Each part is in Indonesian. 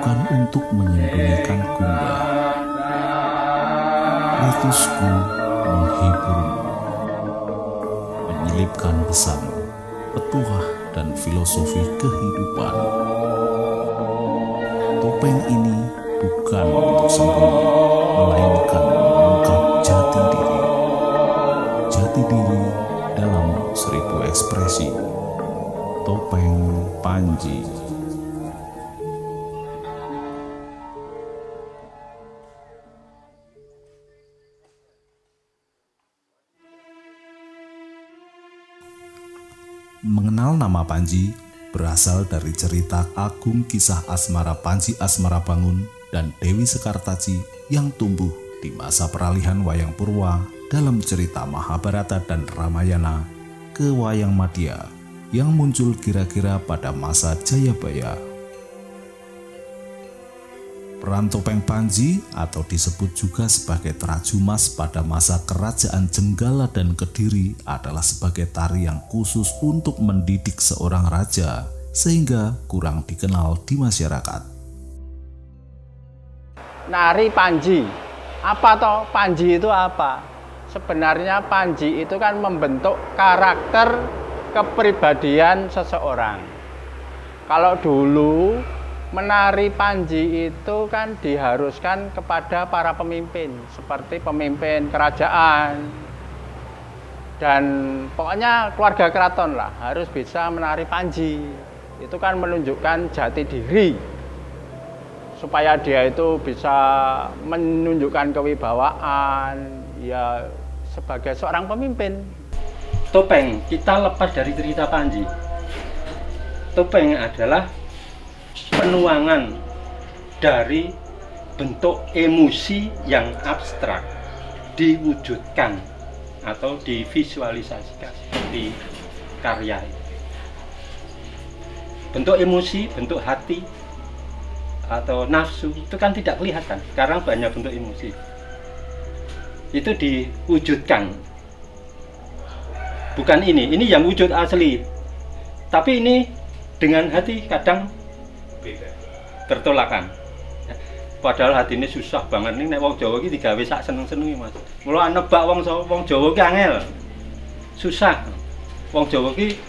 bukan untuk menyembunyikan gundah. Ritusku menghiburmu, menyelipkan pesan, petuah dan filosofi kehidupan. Topeng ini bukan untuk sembunyi, melainkan mengungkap jati diri. Jati diri dalam 1000 ekspresi. Topeng Panji. Mengenal nama Panji berasal dari cerita agung kisah asmara Panji Asmarabangun dan Dewi Sekartaji yang tumbuh di masa peralihan Wayang Purwa dalam cerita Mahabharata dan Ramayana ke Wayang Madya yang muncul kira-kira pada masa Jayabaya. Peran Topeng Panji atau disebut juga sebagai Trajumas pada masa Kerajaan Jenggala dan Kediri adalah sebagai tari yang khusus untuk mendidik seorang raja sehingga kurang dikenal di masyarakat. Nari Panji, apa toh Panji itu apa? Sebenarnya Panji itu kan membentuk karakter kepribadian seseorang. Kalau dulu menari Panji itu kan diharuskan kepada para pemimpin, seperti pemimpin kerajaan dan pokoknya keluarga keraton lah harus bisa menari Panji. Itu kan menunjukkan jati diri supaya dia itu bisa menunjukkan kewibawaan ya sebagai seorang pemimpin. Topeng, kita lepas dari cerita Panji. Topeng adalah penuangan dari bentuk emosi yang abstrak diwujudkan atau divisualisasikan di karya. Bentuk emosi, bentuk hati atau nafsu itu kan tidak kelihatan. Sekarang banyak bentuk emosi. Itu diwujudkan. Bukan ini yang wujud asli. Tapi ini dengan hati kadang bertolakan. Padahal hati ini susah banget nih nek wong Jawa iki digawe sak seneng-senengi Mas. Mula nebak wong Jawa ki angel. Susah. Wong Jawa ki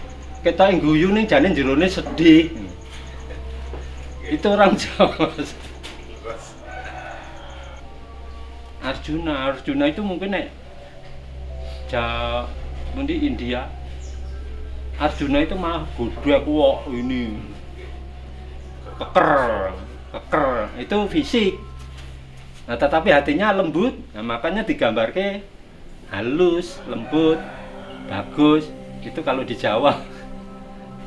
ketok guyu ning jane jerone sedih. Itu orang Jawa. Arjuna itu mungkin nek di India. Arjuna itu malah godhek kok ini. Keker itu fisik. Nah, tetapi hatinya lembut. Nah, makanya digambarke halus, lembut, bagus. Itu kalau di Jawa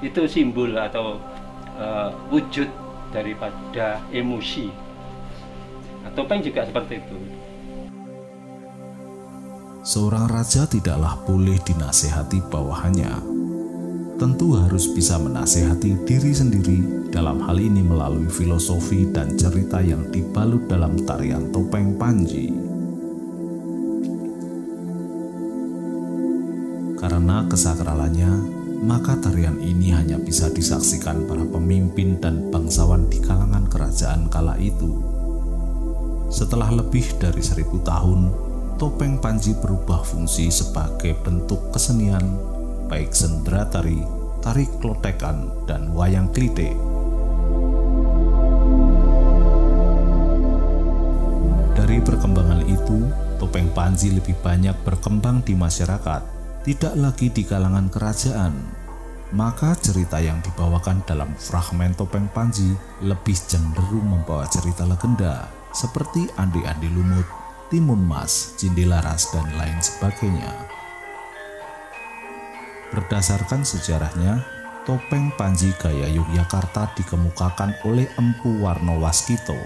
itu simbol atau wujud daripada emosi. Nah, topeng juga seperti itu. Seorang raja tidaklah boleh dinasehati bawahannya. Tentu harus bisa menasehati diri sendiri dalam hal ini melalui filosofi dan cerita yang dibalut dalam tarian Topeng Panji. Karena kesakralannya, maka tarian ini hanya bisa disaksikan para pemimpin dan bangsawan di kalangan kerajaan kala itu. Setelah lebih dari 1000 tahun, Topeng Panji berubah fungsi sebagai bentuk kesenian baik sendera tari, tari klotekan, dan wayang klite. Dari perkembangan itu, Topeng Panji lebih banyak berkembang di masyarakat, tidak lagi di kalangan kerajaan. Maka cerita yang dibawakan dalam fragmen Topeng Panji lebih cenderung membawa cerita legenda, seperti Andi-Andi Lumut, Timun Mas, Cindilaras, dan lain sebagainya. Berdasarkan sejarahnya, Topeng Panji gaya Yogyakarta dikemukakan oleh Empu Warno Waskito.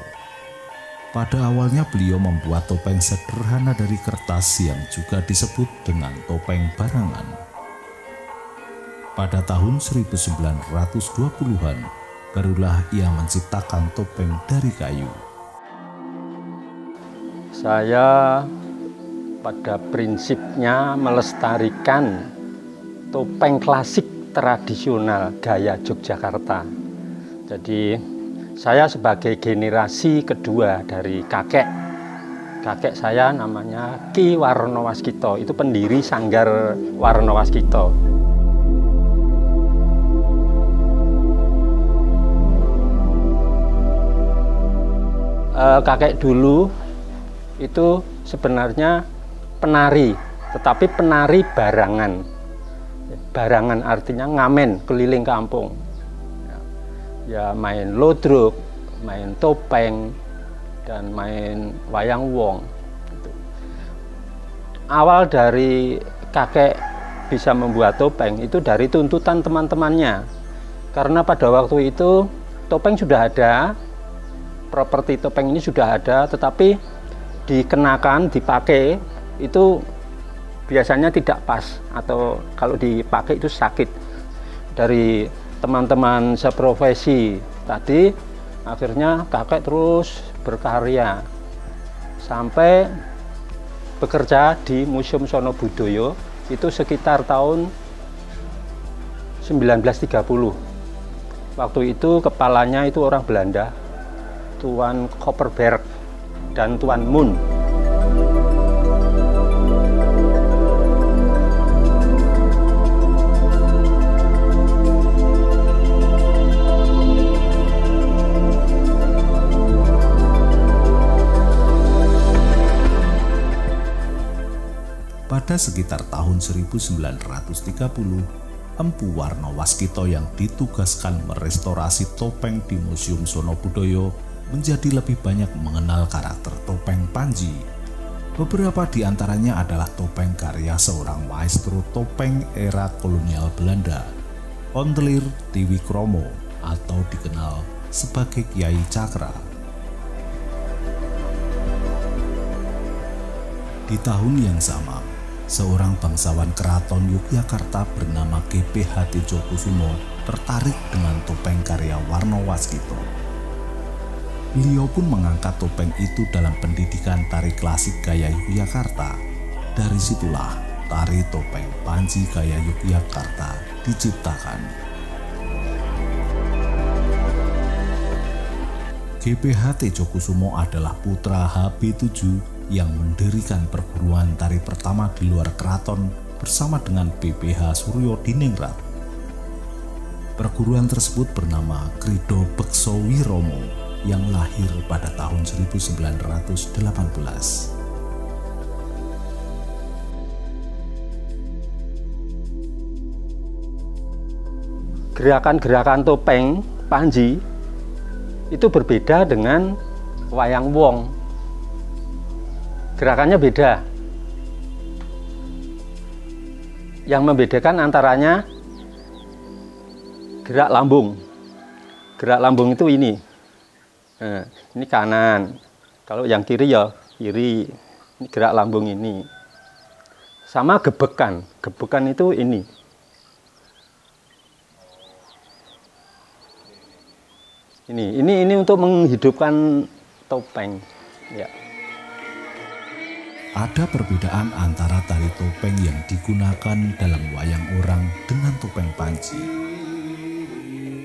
Pada awalnya beliau membuat topeng sederhana dari kertas yang juga disebut dengan topeng barangan. Pada tahun 1920-an, barulah ia menciptakan topeng dari kayu. Saya pada prinsipnya melestarikan topeng klasik tradisional gaya Yogyakarta. Jadi Saya sebagai generasi kedua dari kakek saya namanya Ki Warno Waskito, itu pendiri Sanggar Warno Waskito. Kakek dulu itu sebenarnya penari, tetapi penari barangan. Barangan artinya ngamen keliling kampung. Ya main lodruk, main topeng, dan main wayang wong. Awal dari kakek bisa membuat topeng itu dari tuntutan teman-temannya. Karena pada waktu itu topeng sudah ada, properti topeng ini sudah ada, tetapi dikenakan, dipakai itu biasanya tidak pas, atau kalau dipakai itu sakit. Dari teman-teman seprofesi tadi, akhirnya kakek terus berkarya sampai bekerja di Museum Sono Budoyo itu sekitar tahun 1930. Waktu itu kepalanya itu orang Belanda, Tuan Kopperberg dan Tuan Mun. Pada sekitar tahun 1930, Empu Warno Waskito yang ditugaskan merestorasi topeng di Museum Sono Budoyo menjadi lebih banyak mengenal karakter topeng Panji. Beberapa di antaranya adalah topeng karya seorang maestro topeng era kolonial Belanda, Ontelir Diwikromo, atau dikenal sebagai Kiai Cakra. Di tahun yang sama, seorang bangsawan keraton Yogyakarta bernama GPH Tejokusumo tertarik dengan topeng karya Warno Waskito. Beliau pun mengangkat topeng itu dalam pendidikan tari klasik gaya Yogyakarta. Dari situlah tari topeng Panji gaya Yogyakarta diciptakan. GPH Tejokusumo adalah putra HB7 yang mendirikan perguruan tari pertama di luar keraton bersama dengan BPH Suryo Diningrat. Perguruan tersebut bernama Krido Bekso Wiromo yang lahir pada tahun 1918. Gerakan-gerakan topeng Panji itu berbeda dengan wayang wong. Gerakannya beda. Yang membedakan antaranya gerak lambung. Gerak lambung itu ini. Nah, ini kanan. Kalau yang kiri ya kiri. Ini gerak lambung ini. Sama gebekan. Gebekan itu ini. Ini untuk menghidupkan topeng. Ya. Ada perbedaan antara tari topeng yang digunakan dalam wayang orang dengan topeng Panji.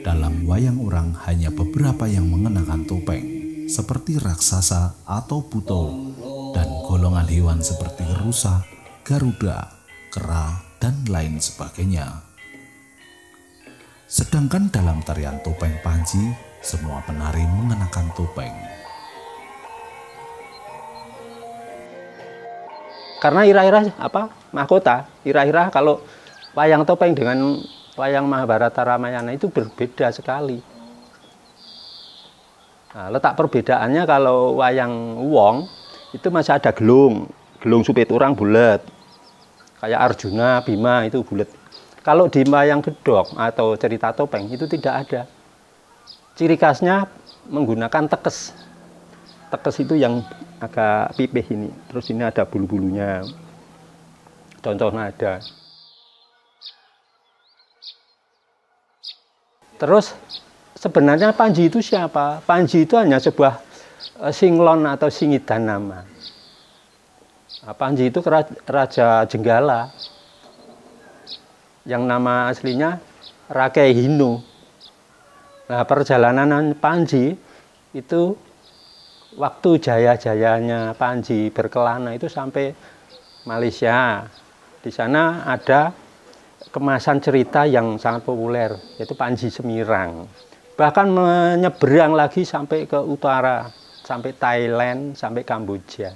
Dalam wayang orang hanya beberapa yang mengenakan topeng, seperti raksasa atau buto, dan golongan hewan seperti rusa, garuda, kera, dan lain sebagainya. Sedangkan dalam tarian topeng Panji, semua penari mengenakan topeng. Karena ira-ira mahkota, ira-ira kalau wayang topeng dengan wayang Mahabharata Ramayana itu berbeda sekali. Nah, letak perbedaannya kalau wayang wong itu masih ada gelung supit orang bulat. Kayak Arjuna, Bima itu bulat. Kalau di wayang gedok atau cerita topeng itu tidak ada. Ciri khasnya menggunakan tekes. Tekes itu yang agak pipih ini. Terus ini ada bulu-bulunya. Contoh nada. Terus sebenarnya Panji itu siapa? Panji itu hanya sebuah singlon atau singidan nama. Nah, Panji itu Raja Jenggala. Yang nama aslinya Rakehinu. Nah, perjalanan Panji itu waktu jaya-jayanya Panji berkelana itu sampai Malaysia. Di sana ada kemasan cerita yang sangat populer, yaitu Panji Semirang. Bahkan menyeberang lagi sampai ke utara, sampai Thailand, sampai Kamboja.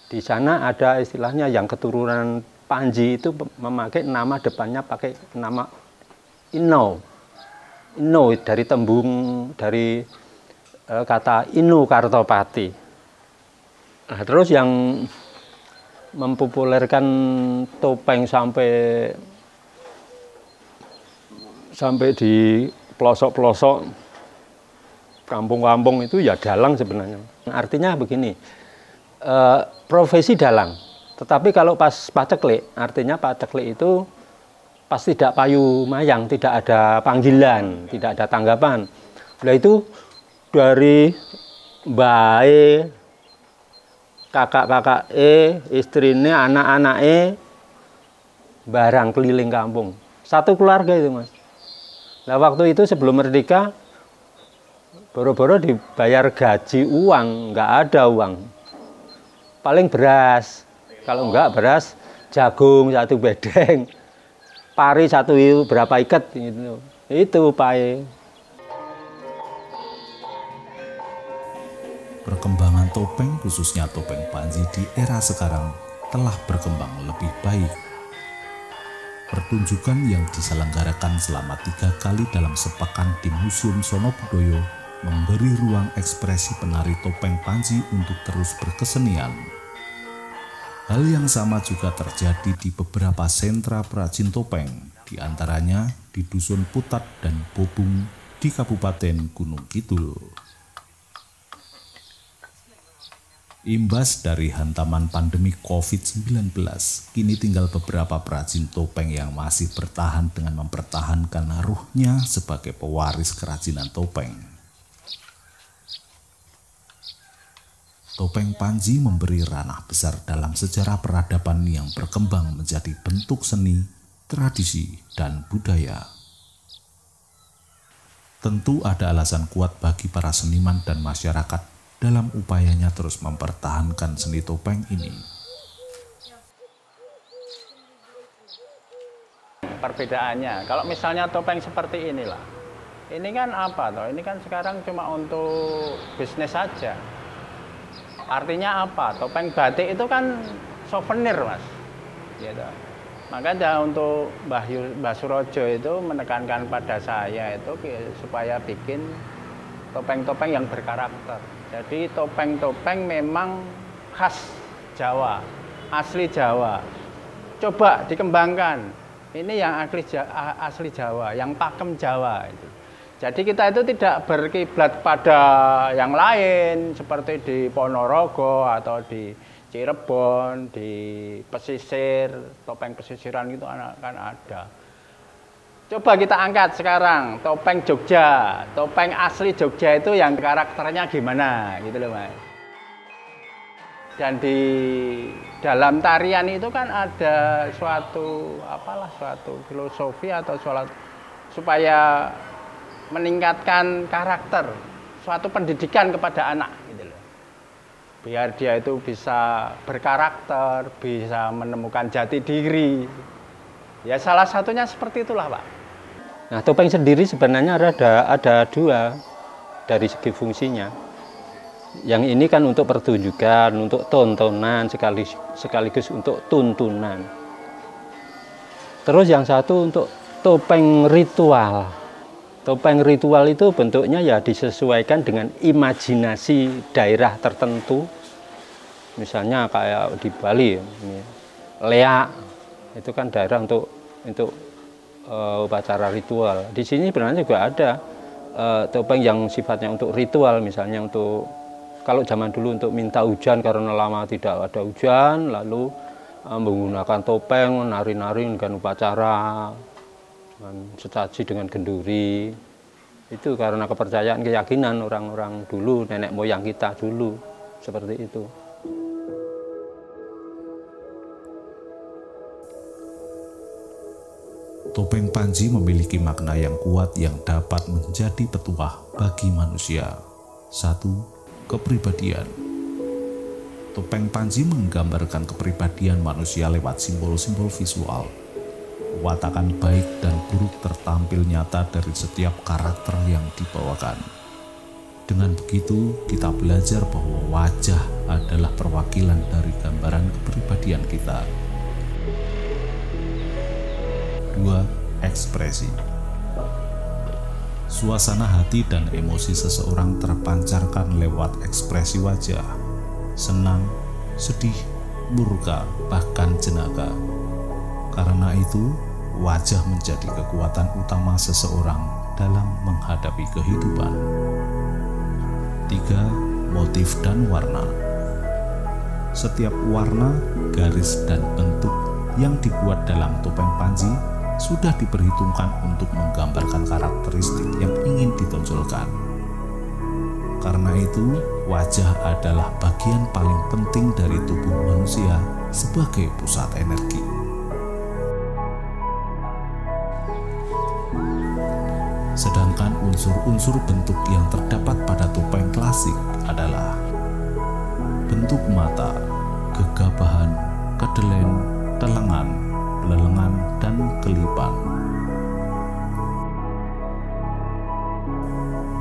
Di sana ada istilahnya yang keturunan Panji itu memakai nama depannya pakai nama Ino. Ino dari tembung dari kata Inu Kartopati. Nah, terus yang mempopulerkan topeng sampai di pelosok-pelosok kampung-kampung itu ya dalang sebenarnya. Artinya begini, profesi dalang. Tetapi kalau pas paceklik, artinya paceklik itu pas tidak payu mayang, tidak ada panggilan, tidak ada tanggapan. Nah itu dari bae, kakak-kakak istrinya, anak-anak barang keliling kampung. Satu keluarga itu, Mas. Nah waktu itu sebelum merdeka, boro-boro dibayar gaji uang, nggak ada uang. Paling beras, kalau nggak beras, jagung satu bedeng, pari satu berapa ikat, gitu. Itu upaye. Perkembangan topeng, khususnya topeng Panji di era sekarang, telah berkembang lebih baik. Pertunjukan yang diselenggarakan selama 3 kali dalam sepekan di Museum Sonobudoyo memberi ruang ekspresi penari topeng Panji untuk terus berkesenian. Hal yang sama juga terjadi di beberapa sentra perajin topeng, di antaranya di Dusun Putat dan Bobung di Kabupaten Gunung Kidul. Imbas dari hantaman pandemi COVID-19, kini tinggal beberapa perajin topeng yang masih bertahan dengan mempertahankan ruhnya sebagai pewaris kerajinan topeng. Topeng Panji memberi ranah besar dalam sejarah peradaban yang berkembang menjadi bentuk seni, tradisi, dan budaya. Tentu ada alasan kuat bagi para seniman dan masyarakat dalam upayanya terus mempertahankan seni topeng ini. Perbedaannya, kalau misalnya topeng seperti inilah, ini kan apa toh? Ini kan sekarang cuma untuk bisnis saja. Artinya apa? Topeng batik itu kan souvenir, Mas. Gitu. Makanya untuk Mbah Surojo itu menekankan pada saya itu supaya bikin topeng-topeng yang berkarakter. Jadi topeng-topeng memang khas Jawa, asli Jawa. Coba dikembangkan. Ini yang asli Jawa, yang pakem Jawa. Jadi kita itu tidak berkiblat pada yang lain seperti di Ponorogo atau di Cirebon, di pesisir, topeng pesisiran itu kan ada. Coba kita angkat sekarang topeng Jogja, topeng asli Jogja itu yang karakternya gimana gitu loh, Mas. Dan di dalam tarian itu kan ada suatu filosofi atau supaya meningkatkan karakter, suatu pendidikan kepada anak gitu loh. Biar dia itu bisa berkarakter, bisa menemukan jati diri. Ya salah satunya seperti itulah, Pak. Nah, topeng sendiri sebenarnya ada 2 dari segi fungsinya. Yang ini kan untuk pertunjukan, untuk tontonan, sekaligus untuk tuntunan. Terus yang satu untuk topeng ritual. Topeng ritual itu bentuknya ya disesuaikan dengan imajinasi daerah tertentu. Misalnya kayak di Bali, Leak, itu kan daerah untuk upacara ritual. Di sini sebenarnya juga ada topeng yang sifatnya untuk ritual, misalnya untuk kalau zaman dulu untuk minta hujan karena lama tidak ada hujan, lalu menggunakan topeng, nari-nari dengan upacara, dengan sesaji dengan genduri. Itu karena kepercayaan, keyakinan orang-orang dulu, nenek moyang kita dulu, seperti itu. Topeng Panji memiliki makna yang kuat yang dapat menjadi petuah bagi manusia. 1. Kepribadian. Topeng Panji menggambarkan kepribadian manusia lewat simbol-simbol visual. Watakkan baik dan buruk tertampil nyata dari setiap karakter yang dibawakan. Dengan begitu, kita belajar bahwa wajah adalah perwakilan dari gambaran kepribadian kita. 2. Ekspresi. Suasana hati dan emosi seseorang terpancarkan lewat ekspresi wajah. Senang, sedih, murka, bahkan jenaka. Karena itu, wajah menjadi kekuatan utama seseorang dalam menghadapi kehidupan. 3. Motif dan warna. Setiap warna, garis, dan bentuk yang dibuat dalam topeng Panji sudah diperhitungkan untuk menggambarkan karakteristik yang ingin ditonjolkan. Karena itu, wajah adalah bagian paling penting dari tubuh manusia sebagai pusat energi. Sedangkan unsur-unsur bentuk yang terdapat pada topeng klasik adalah bentuk mata, gegabahan, kedelen, telengan, lelengan, dan kelipan.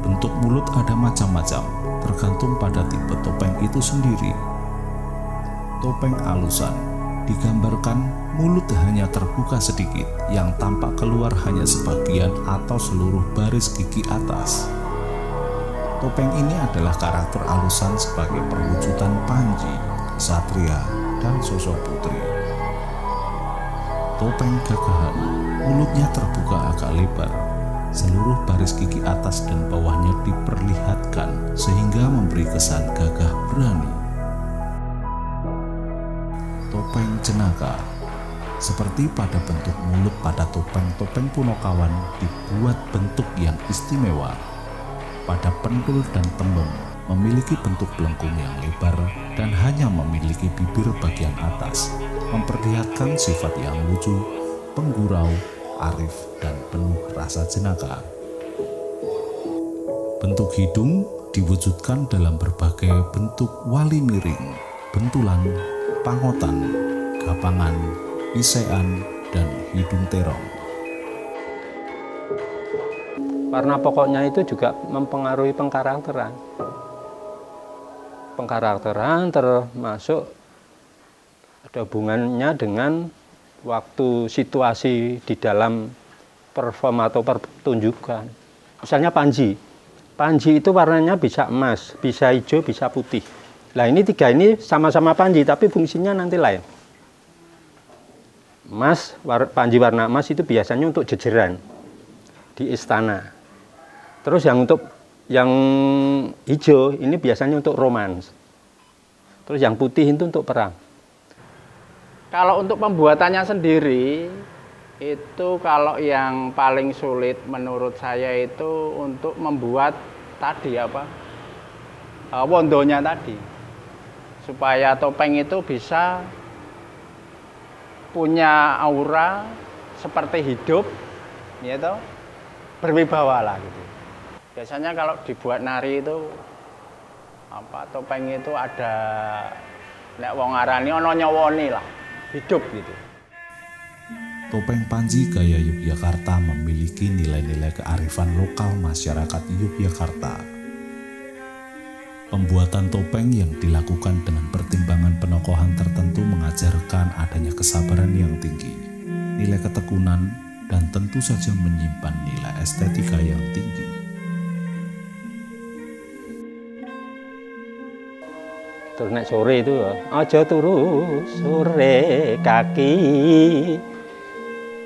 Bentuk mulut ada macam-macam, tergantung pada tipe topeng itu sendiri. Topeng alusan digambarkan mulut hanya terbuka sedikit, yang tampak keluar hanya sebagian atau seluruh baris gigi atas. Topeng ini adalah karakter alusan sebagai perwujudan Panji, Satria, dan sosok putri. Topeng gagahan, mulutnya terbuka agak lebar, seluruh baris gigi atas dan bawahnya diperlihatkan sehingga memberi kesan gagah berani. Topeng jenaka, seperti pada bentuk mulut pada topeng-topeng Punokawan, dibuat bentuk yang istimewa. Pada pendul dan tembem memiliki bentuk pelengkung yang lebar dan hanya memiliki bibir bagian atas, memperlihatkan sifat yang lucu, penggurau, arif, dan penuh rasa jenaka. Bentuk hidung diwujudkan dalam berbagai bentuk wali miring, bentulan, pangotan, gapangan, isean, dan hidung terong. Warna pokoknya itu juga mempengaruhi pengkarakteran. Pengkarakteran termasuk ada hubungannya dengan waktu situasi di dalam perform atau pertunjukan. Misalnya Panji. Panji itu warnanya bisa emas, bisa hijau, bisa putih. Nah ini tiga ini sama-sama Panji tapi fungsinya nanti lain. Emas, Panji warna emas itu biasanya untuk jejeran di istana. Terus yang untuk yang hijau ini biasanya untuk romans. Terus yang putih itu untuk perang. Kalau untuk pembuatannya sendiri, itu kalau yang paling sulit menurut saya itu untuk membuat tadi wondonya tadi. Supaya topeng itu bisa punya aura seperti hidup, gitu, berwibawa lah gitu. Biasanya kalau dibuat nari itu topeng itu ada nek wong arani ana nyawone lah, hidup gitu. Topeng Panji gaya Yogyakarta memiliki nilai-nilai kearifan lokal masyarakat Yogyakarta. Pembuatan topeng yang dilakukan dengan pertimbangan penokohan tertentu mengajarkan adanya kesabaran yang tinggi, nilai ketekunan, dan tentu saja menyimpan nilai estetika yang tinggi. Terus naik sore itu, aja turu sore kaki,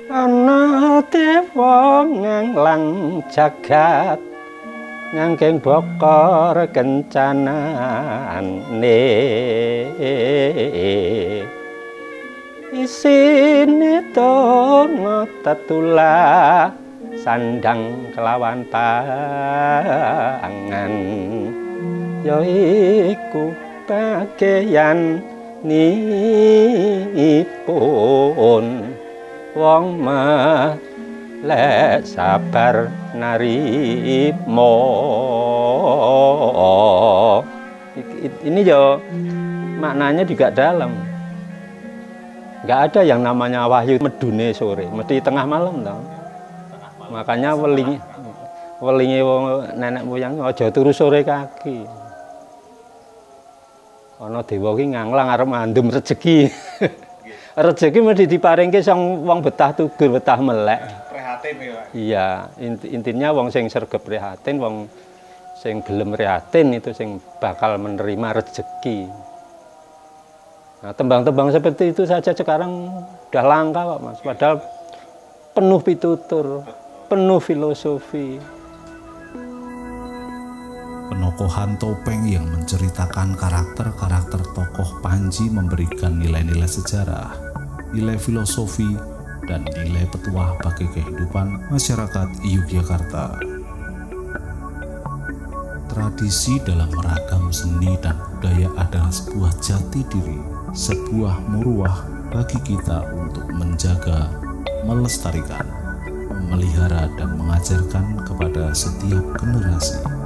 ana dewa nganglang jagat, ngangking bokor kencanane, isine tono tetula sandang kelawan pangan, yaiku bagian nipun wong melek sabar narima. Ini yo maknanya juga dalam. Nggak ada yang namanya wahyu medune sore, mesti tengah malam tau. Makanya welinge nenek moyang aja turu sore kaki. Ana dewa ki nganglang arep mandum rezeki. Rezeki mesti diparingke sang wong betah tugur, betah melek. Prihatin ya, Pak. Iya, intinya wong sing sregep prihatin, wong sing gelem prihatin itu sing bakal menerima rezeki. Nah, tembang-tembang seperti itu saja sekarang udah langka Pak Mas. Padahal penuh pitutur, penuh filosofi. Penokohan topeng yang menceritakan karakter-karakter tokoh Panji memberikan nilai-nilai sejarah, nilai filosofi, dan nilai petuah bagi kehidupan masyarakat Yogyakarta. Tradisi dalam meragam seni dan budaya adalah sebuah jati diri, sebuah muruah bagi kita untuk menjaga, melestarikan, memelihara, dan mengajarkan kepada setiap generasi.